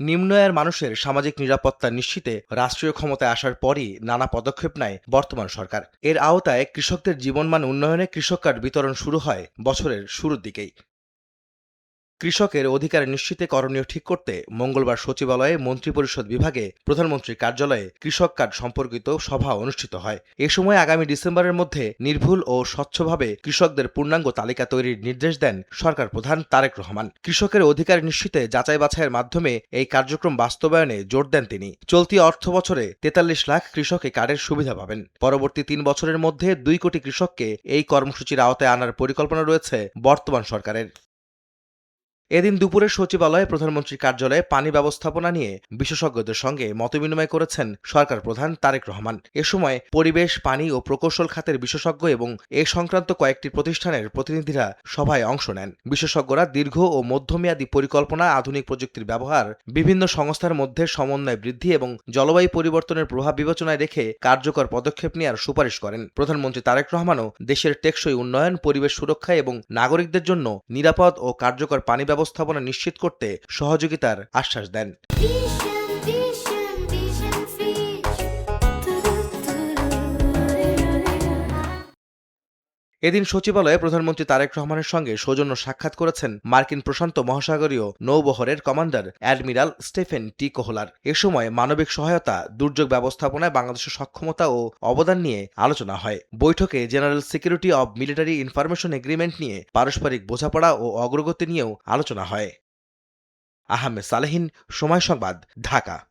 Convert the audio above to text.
নিম্ন আয়ের মানুষের সামাজিক নিরাপত্তা নিশ্চিতে রাষ্ট্রীয় ক্ষমতায় আসার পরই নানা পদক্ষেপ নেয় বর্তমান সরকার। এর আওতায় কৃষকদের জীবনমান উন্নয়নে কৃষক কার্ড বিতরণ শুরু হয় বছরের শুরুর দিকেই। কৃষকের অধিকার নিশ্চিতে করণীয় ঠিক করতে মঙ্গলবার সচিবালয়ে মন্ত্রিপরিষদ বিভাগে প্রধানমন্ত্রীর কার্যালয়ে কৃষক কার্ড সম্পর্কিত সভা অনুষ্ঠিত হয়। এ সময় আগামী ডিসেম্বরের মধ্যে নির্ভুল ও স্বচ্ছভাবে কৃষকদের পূর্ণাঙ্গ তালিকা তৈরির নির্দেশ দেন সরকার প্রধান তারেক রহমান। কৃষকের অধিকার নিশ্চিতে যাচাই বাছাইয়ের মাধ্যমে এই কার্যক্রম বাস্তবায়নে জোর দেন তিনি। চলতি অর্থ বছরে ৪৩ লাখ কৃষক এই কার্ডের সুবিধা পাবেন। পরবর্তী ৩ বছরের মধ্যে ২ কোটি কৃষককে এই কর্মসূচির আওতায় আনার পরিকল্পনা রয়েছে বর্তমান সরকারের। এদিন দুপুরে সচিবালয়ে প্রধানমন্ত্রীর কার্যালয়ে পানি ব্যবস্থাপনা নিয়ে বিশেষজ্ঞদের সঙ্গে মতবিনিময় করেছেন সরকার প্রধান তারেক রহমান। এ সময় পরিবেশ, পানি ও প্রকৌশল খাতের বিশেষজ্ঞ এবং এ সংক্রান্ত কয়েকটি প্রতিষ্ঠানের প্রতিনিধিরা সভায় অংশ নেন। বিশেষজ্ঞরা দীর্ঘ ও মধ্যমেয়াদী পরিকল্পনা, আধুনিক প্রযুক্তির ব্যবহার, বিভিন্ন সংস্থার মধ্যে সমন্বয় বৃদ্ধি এবং জলবায়ু পরিবর্তনের প্রভাব বিবেচনায় রেখে কার্যকর পদক্ষেপ নেওয়ার সুপারিশ করেন। প্রধানমন্ত্রী তারেক রহমানও দেশের টেকসই উন্নয়ন, পরিবেশ সুরক্ষা এবং নাগরিকদের জন্য নিরাপদ ও কার্যকর পানি ব্যবস্থাপনা নিশ্চিত করতে সহযোগিতার আশ্বাস দেন। এদিন সচিবালয়ে প্রধানমন্ত্রী তারেক রহমানের সঙ্গে সৌজন্য সাক্ষাৎ করেছেন মার্কিন প্রশান্ত মহাসাগরীয় নৌবহরের কমান্ডার অ্যাডমিরাল স্টেফেন টি কোহলার। এ সময় মানবিক সহায়তা, দুর্যোগ ব্যবস্থাপনায় বাংলাদেশের সক্ষমতা ও অবদান নিয়ে আলোচনা হয়। বৈঠকে general security of military information agreement নিয়ে পারস্পরিক বোঝাপড়া ও অগ্রগতি নিয়েও আলোচনা হয়। আহমেদ সালেহীন, সময় সংবাদ, ঢাকা।